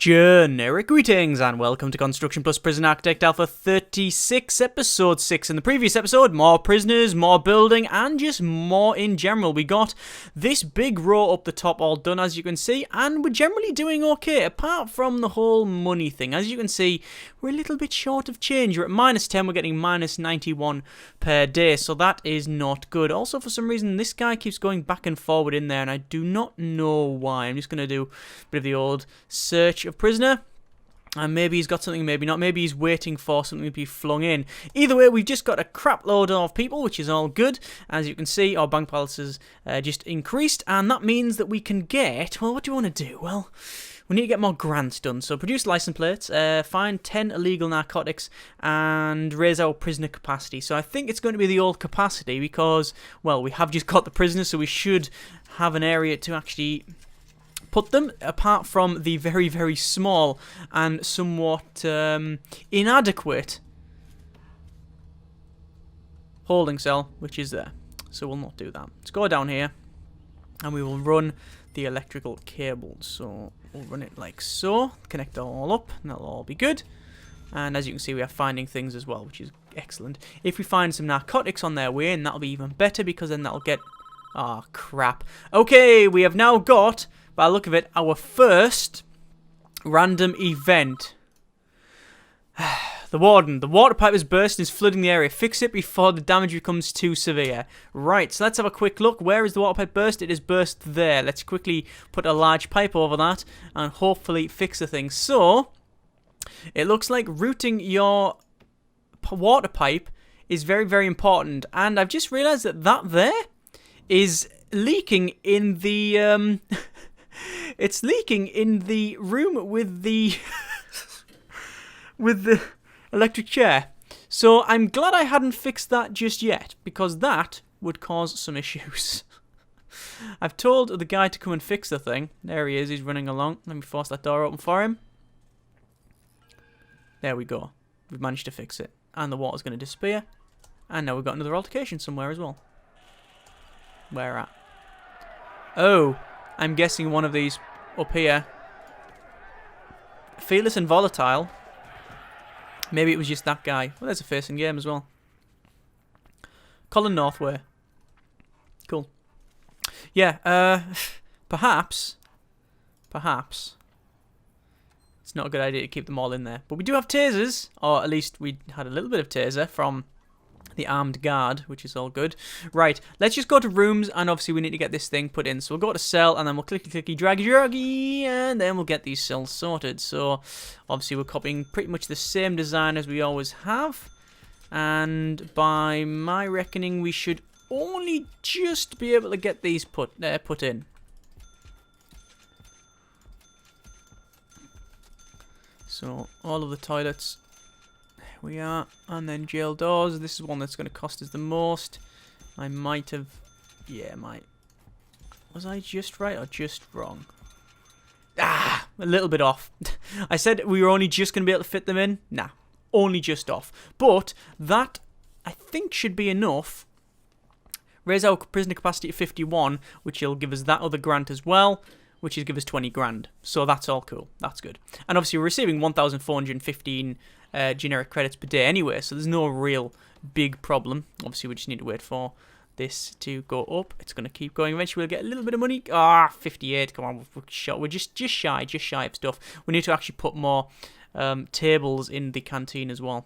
Generic greetings and welcome to Construction Plus Prison Architect Alpha 36, episode 6. In the previous episode, more prisoners, more building, and just more in general. We got this big row up the top all done, as you can see, and we're generally doing okay, apart from the whole money thing. As you can see, we're a little bit short of change. We're at minus 10, we're getting minus 91 per day, so that is not good. Also, for some reason, this guy keeps going back and forward in there, and I do not know why. I'm just going to do a bit of the old search of prisoner, and maybe he's got something, maybe not, maybe he's waiting for something to be flung in. Either way, we've just got a crap load of people, which is all good. As you can see, our bank balances just increased, and that means that we can get, well, what do you want to do? Well, we need to get more grants done. So produce license plates, find 10 illegal narcotics, and raise our prisoner capacity. So I think it's going to be the old capacity because, well, we have just got the prisoners, so we should have an area to actually put them, apart from the very, very small and somewhat inadequate holding cell, which is there. So we'll not do that. Let's go down here, and we will run the electrical cables. So we'll run it like so, connect it all up, and that'll all be good. And as you can see, we are finding things as well, which is excellent. If we find some narcotics on their way in, that'll be even better, because then that'll get... Ah, crap. Okay, we have now got, by the look of it, our first random event. The warden. The water pipe is burst and is flooding the area. Fix it before the damage becomes too severe. Right, so let's have a quick look. Where is the water pipe burst? It is burst there. Let's quickly put a large pipe over that and hopefully fix the thing. So, it looks like routing your water pipe is very, very important. And I've just realised that that there is leaking in the... it's leaking in the room with the... with the electric chair. So I'm glad I hadn't fixed that just yet, because that would cause some issues. I've told the guy to come and fix the thing. There he is, he's running along. Let me force that door open for him. There we go. We've managed to fix it. And the water's going to disappear. And now we've got another altercation somewhere as well. Where at? Oh, I'm guessing one of these up here. Fearless and volatile. Maybe it was just that guy. Well, there's a face in game as well. Colin Northway. Cool. Yeah, perhaps it's not a good idea to keep them all in there. But we do have tasers, or at least we had a little bit of taser from the armed guard, which is all good. Right, let's just go to rooms, and obviously we need to get this thing put in. So we'll go to cell, and then we'll clicky, draggy, and then we'll get these cells sorted. So obviously we're copying pretty much the same design as we always have. And by my reckoning, we should only just be able to get these put in. So all of the toilets... we are, and then jail doors. This is one that's going to cost us the most. I might have, yeah, was I just right or just wrong? Ah, a little bit off. I said we were only just going to be able to fit them in. Nah, only just off. But that, I think, should be enough. Raise our prisoner capacity to 51, which will give us that other grant as well, which is give us 20 grand. So that's all cool. That's good. And obviously we're receiving 1,415 generic credits per day anyway, so there's no real big problem. Obviously we just need to wait for this to go up. It's going to keep going. Eventually we'll get a little bit of money. 58. Come on, we're just shy of stuff. We need to actually put more tables in the canteen as well.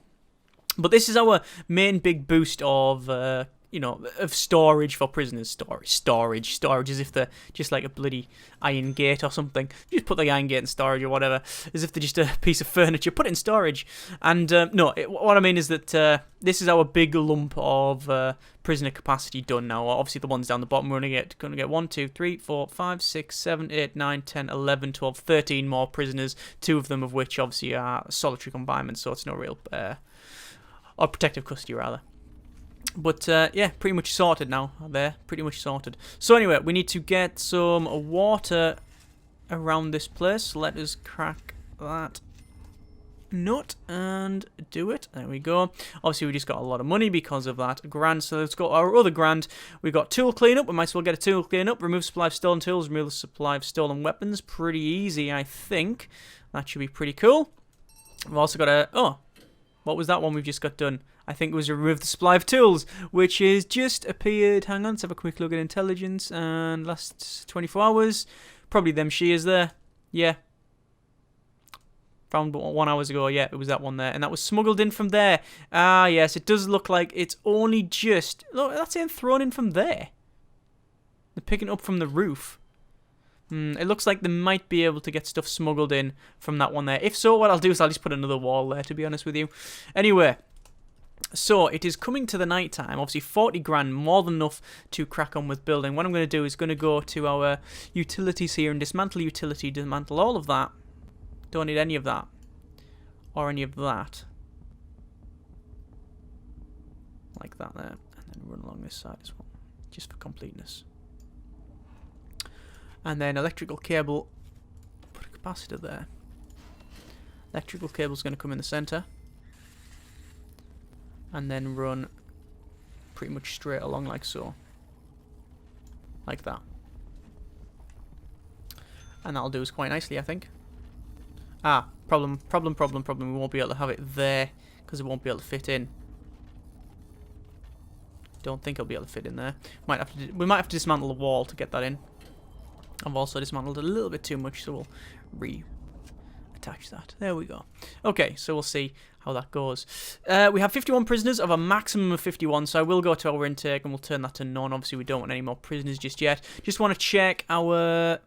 But this is our main big boost of of storage for prisoners. Storage as if they're just like a bloody iron gate or something. You just put the iron gate in storage or whatever, as if they're just a piece of furniture. Put it in storage. And what I mean is that this is our big lump of prisoner capacity done now. Obviously the ones down the bottom, we're going to get 1, 2, 3, 4, 5, 6, 7, 8, 9, 10, 11, 12, 13 more prisoners, 2 of them of which obviously are solitary confinement, so it's no real or protective custody rather. But, yeah, pretty much sorted now. There, pretty much sorted. So anyway, we need to get some water around this place. Let us crack that nut and do it. There we go. Obviously, we just got a lot of money because of that grant. So let's go our other grant. We've got tool cleanup. We might as well get a tool cleanup. Remove supply of stolen tools. Remove the supply of stolen weapons. Pretty easy, I think. That should be pretty cool. We've also got a... Oh, what was that one we've just got done? I think it was remove the supply of tools, which is just appeared. Hang on, let's have a quick look at intelligence. And last 24 hours. Probably them shears there. Yeah. Found 1 hour ago, yeah, it was that one there. And that was smuggled in from there. Ah, yes, it does look like it's only just... Look, that's it thrown in from there. They're picking it up from the roof. It looks like they might be able to get stuff smuggled in from that one there. If so, what I'll do is I'll just put another wall there, to be honest with you. Anyway, so it is coming to the night time. Obviously, 40 grand, more than enough to crack on with building. What I'm going to do is going to go to our utilities here and dismantle utility, dismantle all of that. Don't need any of that. Or any of that. Like that there. And then run along this side as well. Just for completeness. And then electrical cable. Put a capacitor there. Electrical cable's going to come in the centre. And then run pretty much straight along like so. Like that. And that'll do us quite nicely, I think. Ah, problem. We won't be able to have it there because it won't be able to fit in. Don't think I'll be able to fit in there. We might have to dismantle the wall to get that in. I've also dismantled it a little bit too much, so we'll reattach that. There we go. Okay, so we'll see how that goes. We have 51 prisoners of a maximum of 51, so I will go to our intake and we'll turn that to none. Obviously, we don't want any more prisoners just yet. Just want to check our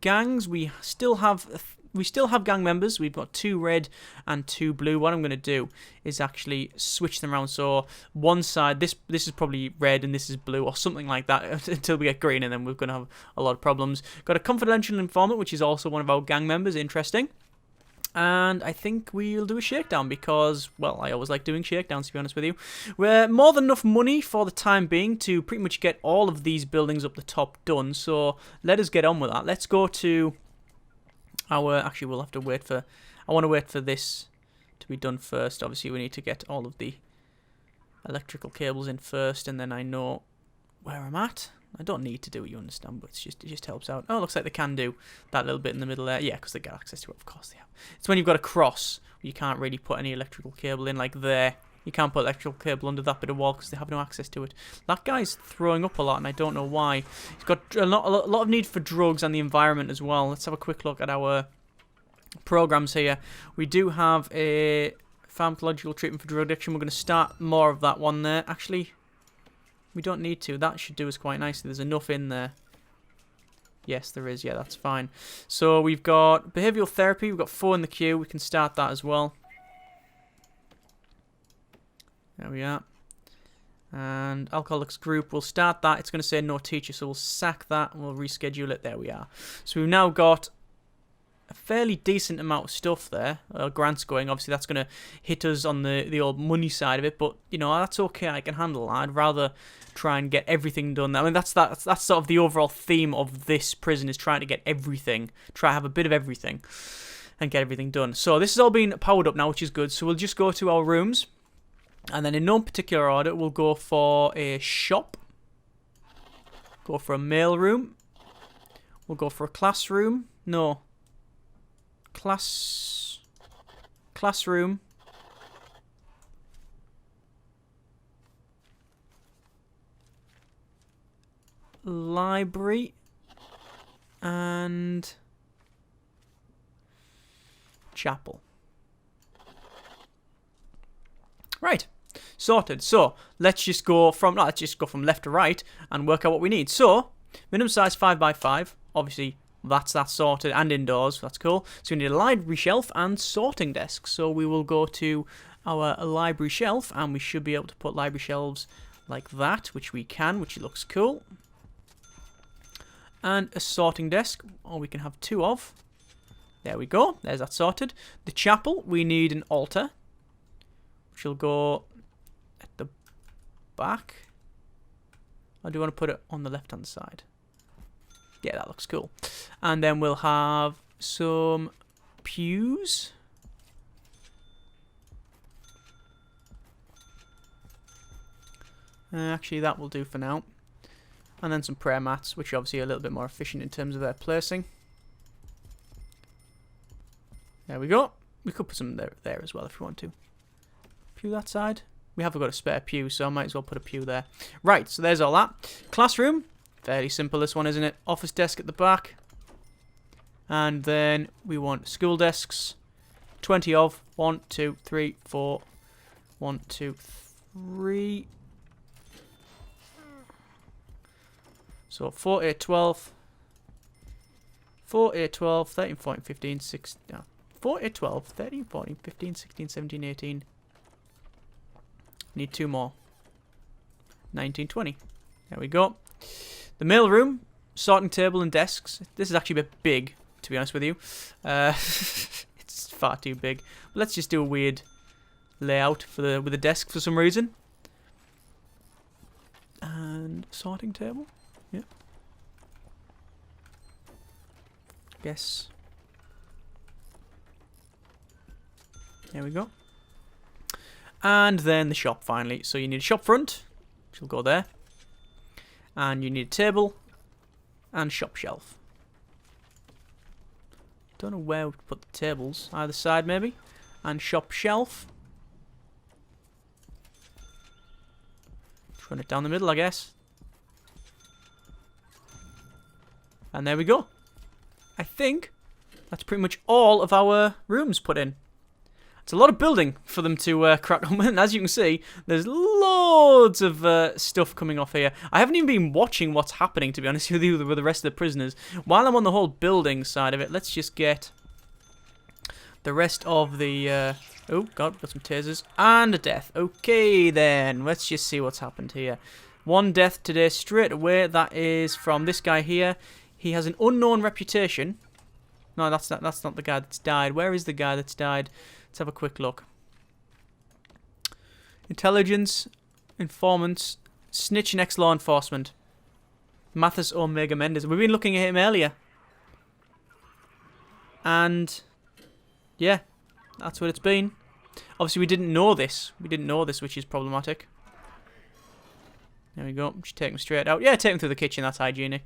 gangs. We still have gang members. We've got 2 red and 2 blue. What I'm going to do is actually switch them around. So one side, this is probably red and this is blue or something like that until we get green, and then we're going to have a lot of problems. Got a confidential informant, which is also one of our gang members. Interesting. And I think we'll do a shakedown because, well, I always like doing shakedowns, to be honest with you. We're more than enough money for the time being to pretty much get all of these buildings up the top done. So let us get on with that. Let's go to... actually, we'll have to wait for... I want to wait for this to be done first. Obviously, we need to get all of the electrical cables in first, and then I know where I'm at. I don't need to do it, you understand, but it just helps out. Oh, it looks like they can do that little bit in the middle there. Yeah, because they get access to it, of course they have. It's when you've got a cross, you can't really put any electrical cable in, like there. You can't put electrical cable under that bit of wall because they have no access to it. That guy's throwing up a lot, and I don't know why. He's got a lot of need for drugs and the environment as well. Let's have a quick look at our programs here. We do have a pharmacological treatment for drug addiction. We're going to start more of that one there. Actually, we don't need to. That should do us quite nicely. There's enough in there. Yes, there is. Yeah, that's fine. So we've got behavioural therapy. We've got 4 in the queue. We can start that as well. There we are. And alcoholics group, we'll start that. It's going to say no teacher, so we'll sack that and we'll reschedule it. There we are. So we've now got a fairly decent amount of stuff there. Grants going. Obviously, that's going to hit us on the old money side of it, but you know that's okay. I can handle that. I'd rather try and get everything done. I mean, that's sort of the overall theme of this prison, is trying to get everything. Try to have a bit of everything and get everything done. So this has all been powered up now, which is good. So we'll just go to our rooms. And then in no particular order, we'll go for a shop. Go for a mail room. We'll go for a classroom. No. Classroom. Library. And chapel. Right. Sorted. So let's just go from left to right and work out what we need. So minimum size 5x5. Obviously that's sorted, and indoors. That's cool. So we need a library shelf and sorting desk. So we will go to our library shelf, and we should be able to put library shelves like that, which we can, which looks cool. And a sorting desk, or we can have 2 of. There we go. There's that sorted. The chapel, we need an altar, which will go at the back. Or do you want to put it on the left-hand side? Yeah, that looks cool. And then we'll have some pews. Actually, that will do for now. And then some prayer mats, which are obviously a little bit more efficient in terms of their placing. There we go. We could put some there as well if we want to. Pew that side. We haven't got a spare pew, so I might as well put a pew there. Right, so there's all that. Classroom. Fairly simple, this one, isn't it? Office desk at the back. And then we want school desks. 20 of. 1, 2, 3, 4. 1, 2, 3. So 4, 8, 12. 4, 8, 12, 13, 14, 15, 16. No. 4, 8, 12, 13, 14, 15, 16, 17, 18. Need 2 more. 19, 20. There we go. The mail room, sorting table and desks. This is actually a bit big, to be honest with you. It's far too big. Let's just do a weird layout for with the desk for some reason. And sorting table. Yep. Guess. There we go. And then the shop finally. So you need a shop front, which will go there. And you need a table and shop shelf. Don't know where we put the tables. Either side maybe. And shop shelf. Just run it down the middle, I guess. And there we go. I think that's pretty much all of our rooms put in. It's a lot of building for them to crack on with, and as you can see, there's loads of stuff coming off here. I haven't even been watching what's happening, to be honest with you, with the rest of the prisoners. While I'm on the whole building side of it, let's just get the rest of the... oh, God, got some tasers. And a death. Okay, then. Let's just see what's happened here. 1 death today straight away. That is from this guy here. He has an unknown reputation. No, that's not the guy that's died. Where is the guy that's died? Let's have a quick look. Intelligence, informants, snitch and ex-law enforcement. Mathis Omega Mendes. We've been looking at him earlier. And, yeah, that's what it's been. Obviously, we didn't know this. We didn't know this, which is problematic. There we go. Just take him straight out. Yeah, take him through the kitchen. That's hygienic.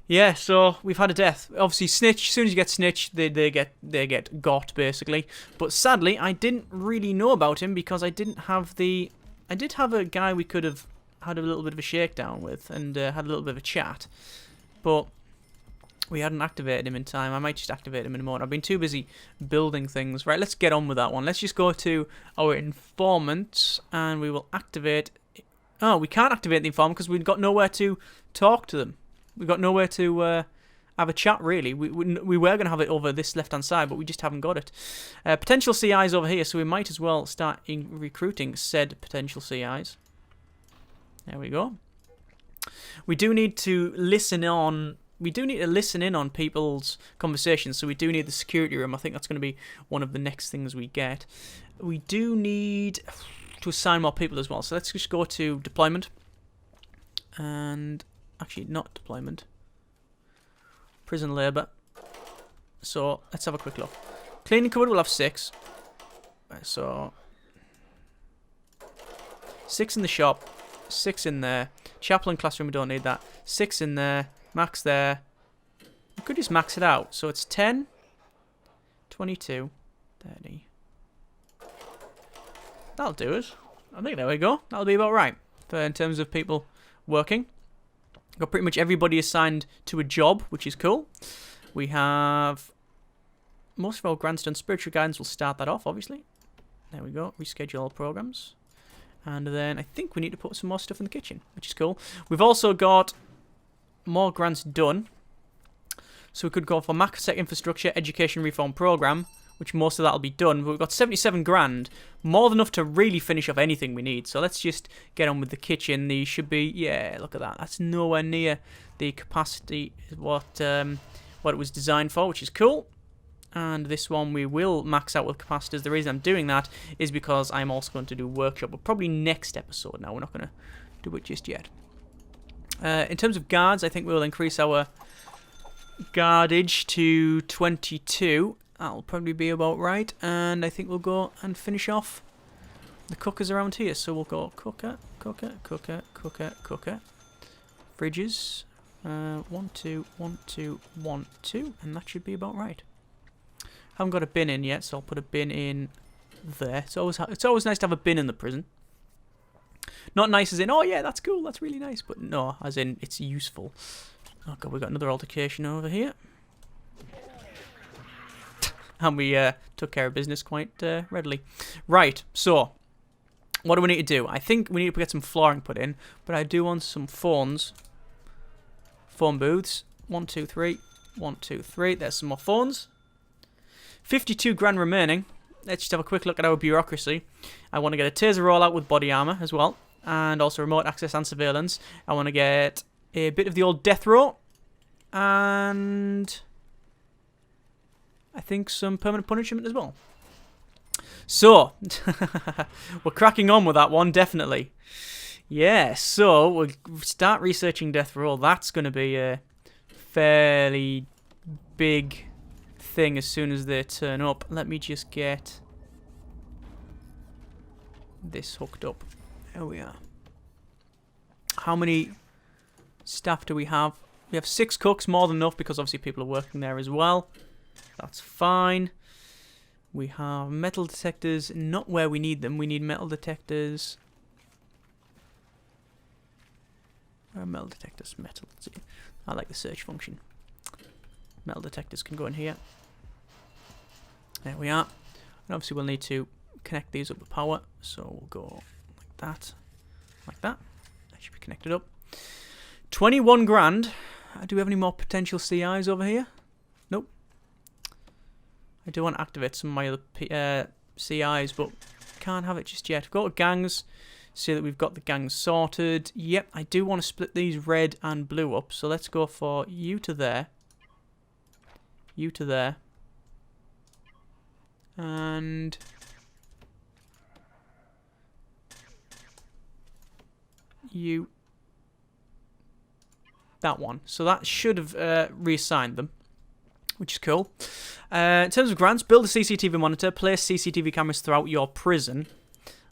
Yeah, so we've had a death. Obviously, snitch. As soon as you get snitched, they get got basically. But sadly, I didn't really know about him because I didn't have the. I did have a guy we could have had a little bit of a shakedown with and had a little bit of a chat, but we hadn't activated him in time. I might just activate him in a moment. I've been too busy building things. Right, let's get on with that one. Let's just go to our informants and we will activate. Oh, we can't activate the informant because we've got nowhere to talk to them. We've got nowhere to have a chat, really. We were going to have it over this left-hand side, but we just haven't got it. Potential CIs over here, so we might as well start recruiting said potential CIs. There we go. We do need to listen on... We do need to listen in on people's conversations, so we do need the security room. I think that's going to be one of the next things we get. We do need to assign more people as well, so let's just go to deployment. And... Actually, not deployment. Prison labour. So, let's have a quick look. Cleaning cupboard will have 6. So, 6 in the shop. 6 in there. Chapel and classroom, we don't need that. 6 in there. Max there. We could just max it out. So, it's 10. 22. 30. That'll do it. I think there we go. That'll be about right. In terms of people working. Got pretty much everybody assigned to a job, which is cool. We have most of our grants done. Spiritual guidance will start that off, obviously. There we go. Reschedule all programs. And then I think we need to put some more stuff in the kitchen, which is cool. We've also got more grants done. So we could go for MacSec Infrastructure Education Reform Program, which most of that will be done. But we've got 77 grand, more than enough to really finish off anything we need. So let's just get on with the kitchen. These should be, yeah, look at that. That's nowhere near the capacity what it was designed for, which is cool. And this one we will max out with capacitors. The reason I'm doing that is because I'm also going to do workshop, but probably next episode now. We're not going to do it just yet. In terms of guards, I think we'll increase our guardage to 22. That'll probably be about right. And I think we'll go and finish off the cookers around here. So we'll go cooker, cooker, cooker, cooker, cooker. Fridges. 1, 2, 1, 2, 1, 2, and that should be about right. Haven't got a bin in yet, so I'll put a bin in there. It's always nice to have a bin in the prison. Not nice as in, oh yeah, that's cool, that's really nice, but no, as in it's useful. Oh god, we've got another altercation over here. And we took care of business quite readily. Right, so what do we need to do? I think we need to get some flooring put in, but I do want some phones. Phone booths. 1, 2, 3. 1, 2, 3. There's some more phones. 52 grand remaining. Let's just have a quick look at our bureaucracy. I want to get a taser rollout with body armor as well, and also remote access and surveillance. I want to get a bit of the old death row, and I think some permanent punishment as well. So, we're cracking on with that one, definitely. Yeah, so we'll start researching death row. That's going to be a fairly big thing as soon as they turn up. Let me just get this hooked up. There we are. How many staff do we have? We have 6 cooks, more than enough, because obviously people are working there as well. That's fine. We have metal detectors, not where we need them. We need metal detectors. Where are metal detectors? Metal. Let's see. I like the search function. Metal detectors can go in here. There we are. And obviously we'll need to connect these up with power. So we'll go like that. Like that. That should be connected up. 21 grand. Do we have any more potential CIs over here? Nope. I do want to activate some of my other CIs, but can't have it just yet. Go to gangs. See that we've got the gangs sorted. Yep, I do want to split these red and blue up. So let's go for you to there. You to there. And you. That one. So that should have reassigned them, which is cool. In terms of grants, build a CCTV monitor, place CCTV cameras throughout your prison.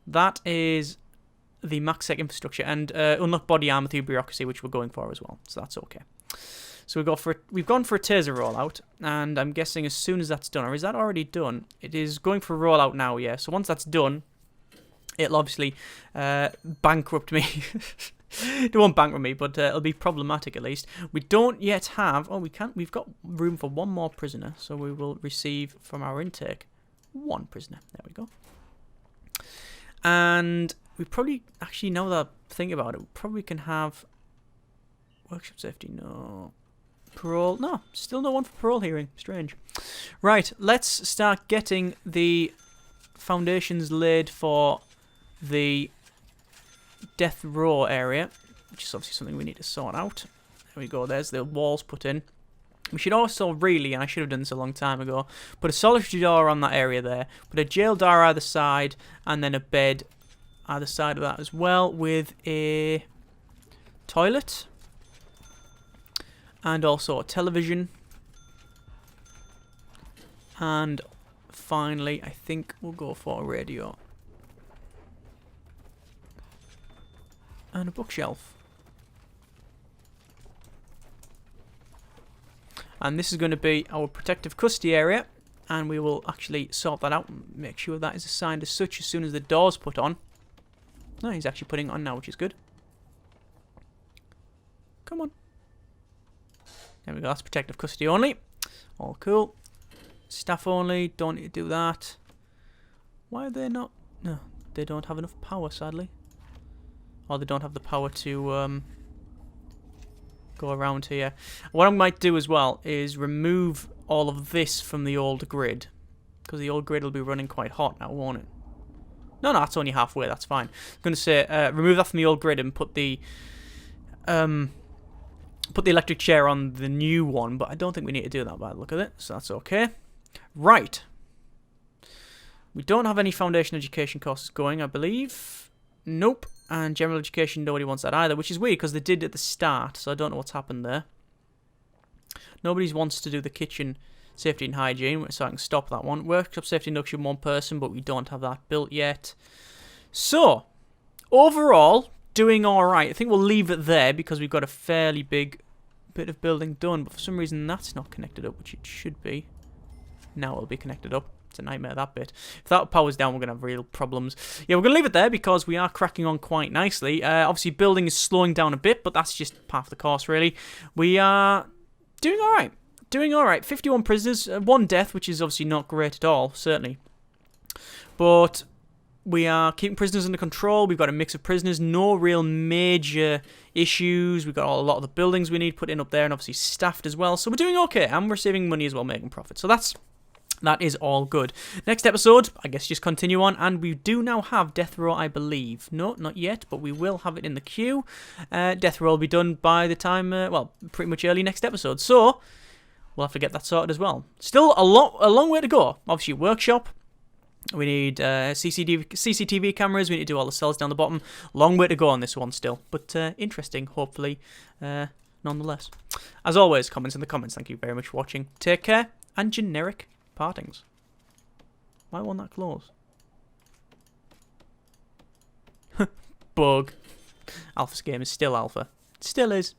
That is the MaxSec infrastructure, and unlock body armor through bureaucracy, which we're going for as well. So that's okay. So we've gone for a taser rollout, and I'm guessing as soon as that's done, or is that already done? It is going for a rollout now, yeah. So once that's done, it'll obviously bankrupt me. It won't bankrupt me, but it'll be problematic at least. We don't yet have... Oh, we can't. We've got room for 1 more prisoner, so we will receive from our intake 1 prisoner. There we go. And we probably... Actually, now that I think about it, we probably can have... Workshop safety, no. Parole, no. Still no one for parole hearing. Strange. Right, let's start getting the foundations laid for the death row area, which is obviously something we need to sort out. There we go, there's the walls put in. We should also really, and I should have done this a long time ago, put a solitary door on that area there, put a jail door either side, and then a bed either side of that as well, with a toilet, and also a television, and finally I think we'll go for a radio. And a bookshelf. And this is going to be our protective custody area. And we will actually sort that out and make sure that is assigned as such as soon as the door's put on. No, he's actually putting it on now, which is good. Come on. There we go, that's protective custody only. All cool. Staff only, don't need to do that. Why are they not? No, they don't have enough power, sadly. Or they don't have the power to go around here. What I might do as well is remove all of this from the old grid, because the old grid will be running quite hot now, won't it? No, it's only halfway. That's fine. I'm going to say remove that from the old grid and put the electric chair on the new one. But I don't think we need to do that by the look of it, so that's okay. Right. We don't have any foundation education courses going, I believe. Nope. And general education, nobody wants that either, which is weird because they did at the start, so I don't know what's happened there. Nobody wants to do the kitchen safety and hygiene, so I can stop that one. Workshop safety induction, 1 person, but we don't have that built yet. So, overall, doing alright. I think we'll leave it there because we've got a fairly big bit of building done. But for some reason, that's not connected up, which it should be. Now it'll be connected up. It's a nightmare, that bit. If that power's down, we're going to have real problems. Yeah, we're going to leave it there because we are cracking on quite nicely. Obviously, building is slowing down a bit, but that's just part of the course, really. We are doing alright. Doing alright. 51 prisoners, 1 death, which is obviously not great at all, certainly. But we are keeping prisoners under control. We've got a mix of prisoners. No real major issues. We've got a lot of the buildings we need put in up there and obviously staffed as well. So we're doing okay. And we're saving money as well, making profit. So that is all good. Next episode, I guess just continue on. And we do now have Death Row, I believe. No, not yet, but we will have it in the queue. Death Row will be done by the time, well, pretty much early next episode. So we'll have to get that sorted as well. Still a long way to go. Obviously, workshop. We need CCTV cameras. We need to do all the cells down the bottom. Long way to go on this one still. But interesting, hopefully, nonetheless. As always, comments in the comments. Thank you very much for watching. Take care, and generic partings. Why won't that close? Bug. Alpha's game is still alpha. Still is.